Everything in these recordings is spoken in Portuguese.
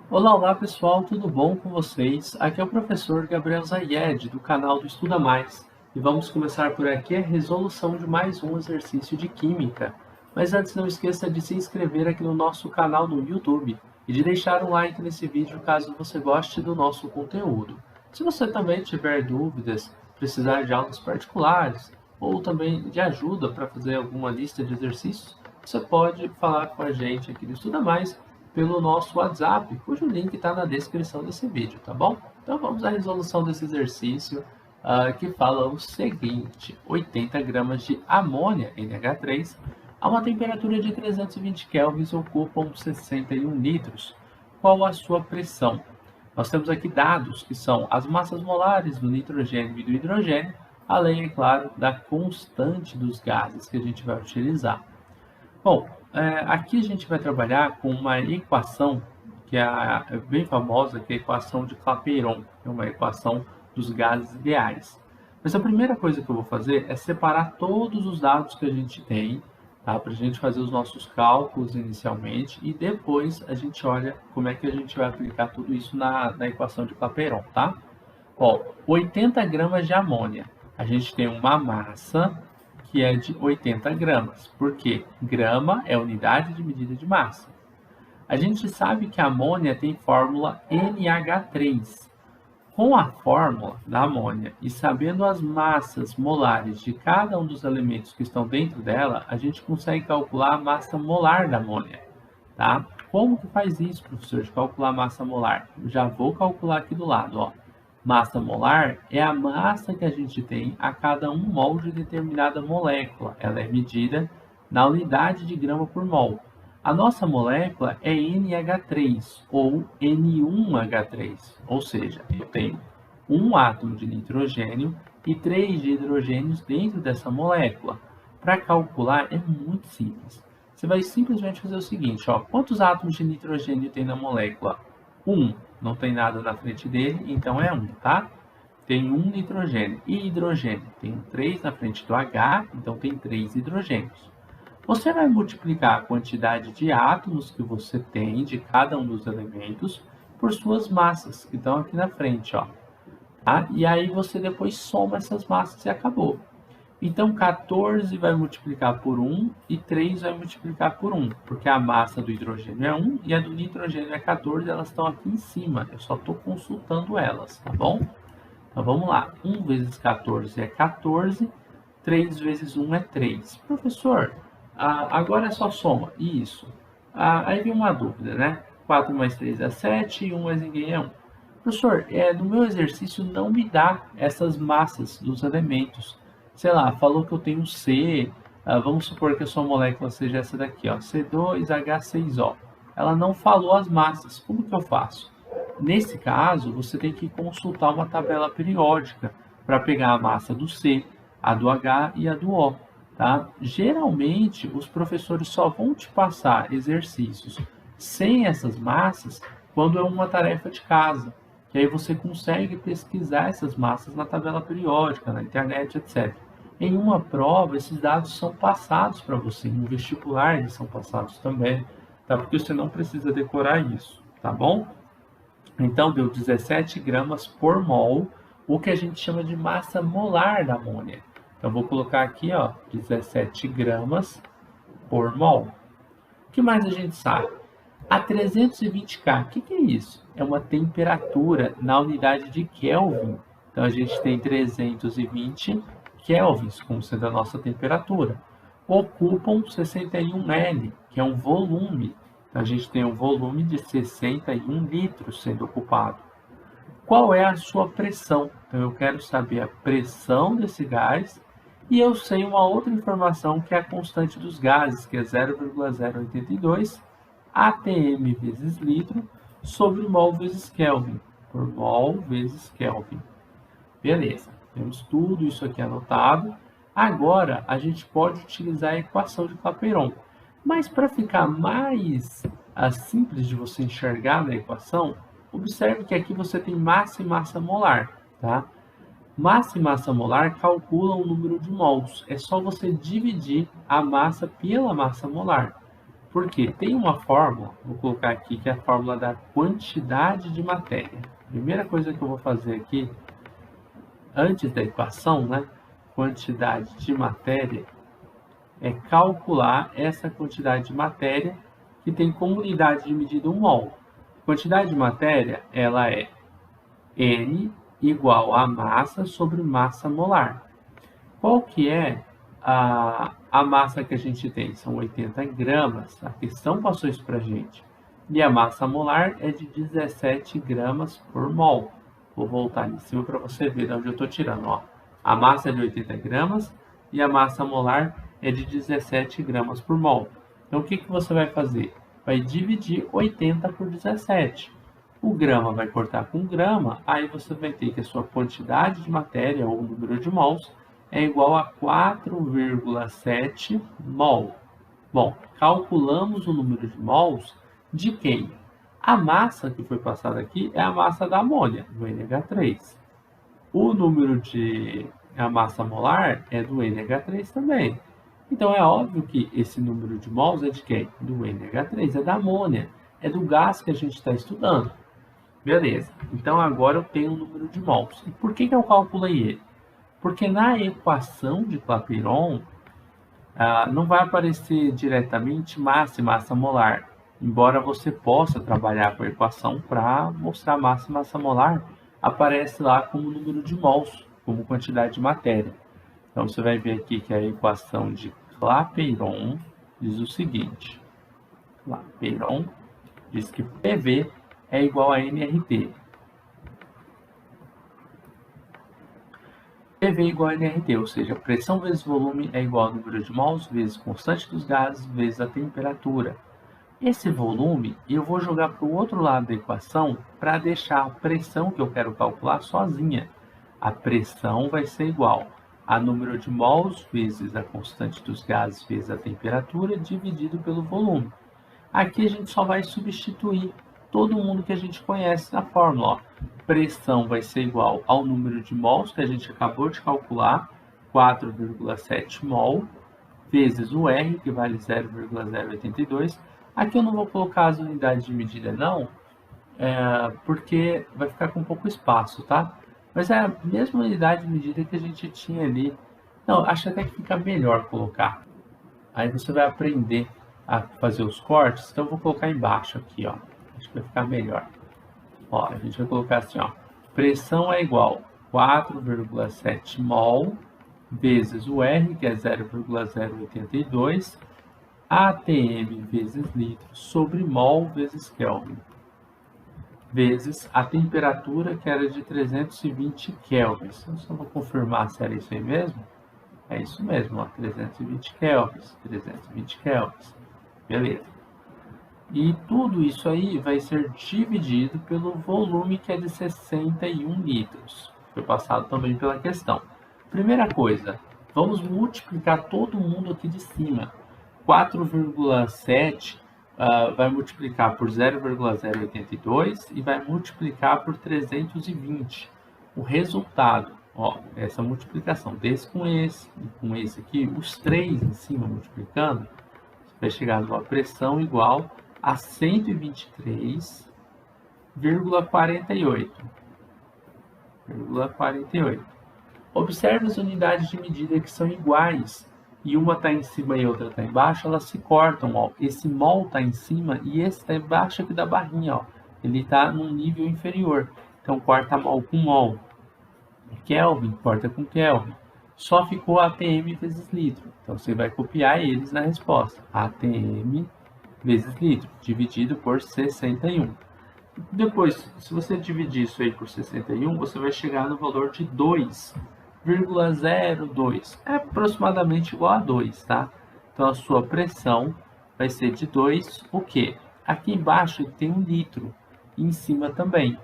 Olá, olá pessoal, tudo bom com vocês? Aqui é o professor Gabriel Zayed, do canal do Estuda Mais, e vamos começar por aqui a resolução de mais um exercício de Química. Mas antes não esqueça de se inscrever aqui no nosso canal no YouTube e de deixar um like nesse vídeo caso você goste do nosso conteúdo. Se você também tiver dúvidas, precisar de aulas particulares ou também de ajuda para fazer alguma lista de exercícios, você pode falar com a gente aqui do Estuda Mais pelo nosso WhatsApp, cujo link está na descrição desse vídeo, tá bom? Então vamos à resolução desse exercício, que fala o seguinte: 80 gramas de amônia NH3 a uma temperatura de 320 kelvins ocupam 61 litros. Qual a sua pressão? Nós temos aqui dados que são as massas molares do nitrogênio e do hidrogênio, além, é claro, da constante dos gases que a gente vai utilizar. Bom, aqui a gente vai trabalhar com uma equação que é bem famosa, que é a equação de Clapeyron, que é uma equação dos gases ideais. Mas a primeira coisa que eu vou fazer é separar todos os dados que a gente tem, tá? Para a gente fazer os nossos cálculos inicialmente e depois a gente olha como é que a gente vai aplicar tudo isso na equação de Clapeyron, tá? Ó, 80 gramas de amônia. A gente tem uma massa que é de 80 gramas, porque grama é unidade de medida de massa. A gente sabe que a amônia tem fórmula NH3. Com a fórmula da amônia e sabendo as massas molares de cada um dos elementos que estão dentro dela, a gente consegue calcular a massa molar da amônia, tá? Como que faz isso, professor, de calcular a massa molar? Eu já vou calcular aqui do lado, ó. Massa molar é a massa que a gente tem a cada 1 mol de determinada molécula. Ela é medida na unidade de grama por mol. A nossa molécula é NH3 ou N1H3, ou seja, eu tenho um átomo de nitrogênio e 3 de hidrogênios dentro dessa molécula. Para calcular é muito simples. Você vai simplesmente fazer o seguinte, ó, quantos átomos de nitrogênio tem na molécula? 1. Não tem nada na frente dele, então é 1, tá? Tem um nitrogênio. E hidrogênio? Tem um 3 na frente do H, então tem 3 hidrogênios. Você vai multiplicar a quantidade de átomos que você tem de cada um dos elementos por suas massas, que estão aqui na frente, ó. Tá? E aí você depois soma essas massas e acabou. Então, 14 vai multiplicar por 1 e 3 vai multiplicar por 1, porque a massa do hidrogênio é 1 e a do nitrogênio é 14, elas estão aqui em cima, eu só estou consultando elas, tá bom? Então, vamos lá, 1 vezes 14 é 14, 3 vezes 1 é 3. Professor, agora é só soma, isso. Aí vem uma dúvida, né? 4 mais 3 é 7 e 1 mais ninguém é 1. Professor, no meu exercício não me dá essas massas dos elementos. Sei lá, falou que eu tenho C, vamos supor que a sua molécula seja essa daqui, ó, C2H6O. Ela não falou as massas, como que eu faço? Nesse caso, você tem que consultar uma tabela periódica para pegar a massa do C, a do H e a do O. Tá? Geralmente, os professores só vão te passar exercícios sem essas massas quando é uma tarefa de casa, que aí você consegue pesquisar essas massas na tabela periódica, na internet, etc. Em uma prova, esses dados são passados para você, no vestibular eles são passados também, tá? Porque você não precisa decorar isso, tá bom? Então, deu 17 gramas por mol, o que a gente chama de massa molar da amônia. Então, vou colocar aqui, ó, 17 gramas por mol. O que mais a gente sabe? A 320 K, o que é isso? É uma temperatura na unidade de Kelvin. Então, a gente tem 320 kelvins como sendo a nossa temperatura. Ocupam 61 L, que é um volume. Então, a gente tem um volume de 61 litros sendo ocupado. Qual é a sua pressão? Então, eu quero saber a pressão desse gás e eu sei uma outra informação que é a constante dos gases, que é 0,082 atm vezes litro sobre mol vezes Kelvin, por mol vezes Kelvin. Beleza, temos tudo isso aqui anotado. Agora, a gente pode utilizar a equação de Clapeyron. Mas para ficar mais simples de você enxergar na equação, observe que aqui você tem massa e massa molar, tá? Massa e massa molar calculam o número de mols. É só você dividir a massa pela massa molar. Porque tem uma fórmula, vou colocar aqui, que é a fórmula da quantidade de matéria. Primeira coisa que eu vou fazer aqui, antes da equação, né? Quantidade de matéria, é calcular essa quantidade de matéria que tem como unidade de medida 1 mol. Quantidade de matéria, ela é N igual a massa sobre massa molar. Qual que é a massa que a gente tem? São 80 gramas. A questão passou isso para a gente. E a massa molar é de 17 gramas por mol. Vou voltar ali em cima para você ver de onde eu estou tirando. Ó. A massa é de 80 gramas e a massa molar é de 17 gramas por mol. Então, o que você vai fazer? Vai dividir 80 por 17. O grama vai cortar com grama, aí você vai ter que a sua quantidade de matéria, ou número de mols, é igual a 4,7 mol. Bom, calculamos o número de mols de quem? A massa que foi passada aqui é a massa da amônia, do NH3. O número de a massa molar é do NH3 também. Então é óbvio que esse número de mols é de quem? Do NH3, é da amônia, é do gás que a gente está estudando. Beleza, então agora eu tenho o número de mols. E por que eu calculei ele? Porque na equação de Clapeyron não vai aparecer diretamente massa e massa molar. Embora você possa trabalhar com a equação para mostrar massa e massa molar, aparece lá como número de mols, como quantidade de matéria. Então você vai ver aqui que a equação de Clapeyron diz o seguinte. Clapeyron diz que PV é igual a nRT. PV é igual a nRT, ou seja, pressão vezes volume é igual ao número de mols vezes constante dos gases vezes a temperatura. Esse volume eu vou jogar para o outro lado da equação para deixar a pressão que eu quero calcular sozinha. A pressão vai ser igual a número de mols vezes a constante dos gases vezes a temperatura dividido pelo volume. Aqui a gente só vai substituir todo mundo que a gente conhece na fórmula. Ó. Pressão vai ser igual ao número de mols que a gente acabou de calcular, 4,7 mol, vezes o R, que vale 0,082. Aqui eu não vou colocar as unidades de medida não, porque vai ficar com pouco espaço, tá? Mas é a mesma unidade de medida que a gente tinha ali. Não, acho até que fica melhor colocar. Aí você vai aprender a fazer os cortes, então eu vou colocar embaixo aqui, ó. Acho que vai ficar melhor. Ó, a gente vai colocar assim, ó. Pressão é igual a 4,7 mol vezes o R, que é 0,082, atm vezes litro sobre mol vezes Kelvin, vezes a temperatura, que era de 320 kelvins. Eu só vou confirmar se era isso aí mesmo. É isso mesmo, ó, 320 kelvins, 320 kelvins. Beleza. E tudo isso aí vai ser dividido pelo volume, que é de 61 litros. Foi passado também pela questão. Primeira coisa, vamos multiplicar todo mundo aqui de cima. 4,7 vai multiplicar por 0,082 e vai multiplicar por 320. O resultado, ó, essa multiplicação desse com esse e com esse aqui, os três em cima multiplicando, vai chegar numa pressão igual a 123,48. Observe as unidades de medida que são iguais e uma está em cima e outra está embaixo, elas se cortam. Ó. Esse mol está em cima e esse está embaixo aqui da barrinha. Ó. Ele está num nível inferior, então corta mol com mol. Kelvin corta com Kelvin. Só ficou ATM vezes litro. Então você vai copiar eles na resposta. ATM vezes litro, dividido por 61. Depois, se você dividir isso aí por 61, você vai chegar no valor de 2,02. É aproximadamente igual a 2, tá? Então a sua pressão vai ser de 2, o quê? Aqui embaixo tem um litro, e em cima também.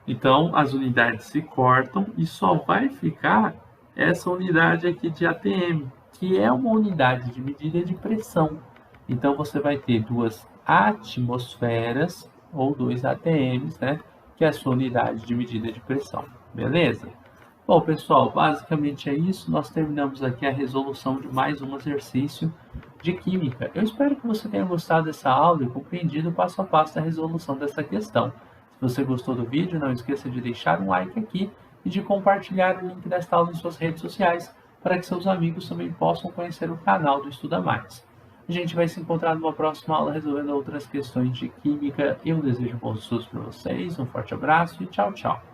Então as unidades se cortam e só vai ficar essa unidade aqui de ATM, que é uma unidade de medida de pressão. Então você vai ter 2 atmosferas ou 2 ATMs, né? Que é a sua unidade de medida de pressão. Beleza? Bom, pessoal, basicamente é isso. Nós terminamos aqui a resolução de mais um exercício de Química. Eu espero que você tenha gostado dessa aula e compreendido o passo a passo da resolução dessa questão. Se você gostou do vídeo, não esqueça de deixar um like aqui e de compartilhar o link desta aula em suas redes sociais para que seus amigos também possam conhecer o canal do Estuda Mais. A gente vai se encontrar numa próxima aula resolvendo outras questões de Química. Eu desejo bons estudos para vocês, um forte abraço e tchau, tchau.